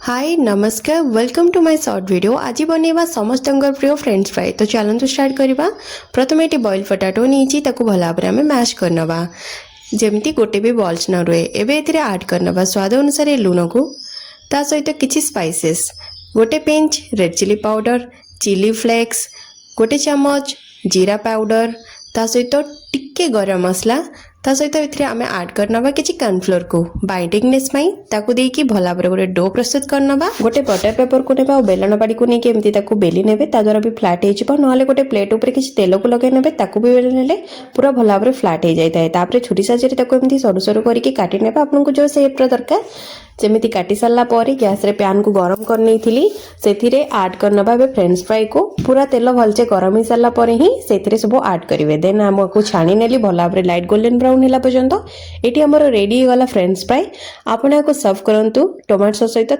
हाय नमस्कार welcome to my short video. आज बनैबा समस्त प्रिय फ्रेंच फ्राई। तो चलतु स्टार्ट करवा। प्रथम ये बॉइल पोटाटो नहीं भल भाव में मैश करनवा जमती गोटे भी बॉल्स न रुए। एवं ऐड करनवा स्वाद अनुसार लुण को ता सहित किसी स्पाइसेस गोटे pinch red chili powder chili flakes गोटे चमच जीरा पाउडर ता सहित टिके गरम मसला ता सहित ये आम आड करनवा किसी कॉर्नफ्लोर को बाइंडिंगनेस ताकू देकी भल भाव गोटे डो प्रस्तुत करनवा। गोटे बटर पेपर को नेबा बेलन बाड़ी को लेकिन एमती ताकू बेली नेबे ता द्वारा भी फ्लैट हो ना गोटे प्लेट उपर किसी तेल को लगे नेबे ताकू भी बेली नेले पूरा भल भाव फ्लैट हो जाए। तापर छुरी साहाय्य ताकू एमती सरू सरू करके काटी नेबा आपको जो शेप दरकार जमीती काटी सारा पर गैस रे पैन को गरम कर नहीं थी से आड करनवा फ्रेंच फ्राई को पूरा तेल भलसे गरम हो सारा पर ही से सब आड करेंगे। देन आमको छाणी नेली भल भाव लाइट गोल्डन ब्राउन है पर्यंत ये रेडी गला फ्रेंच फ्राई। आपण सर्व करंतु टोमेटो सॉस सहित।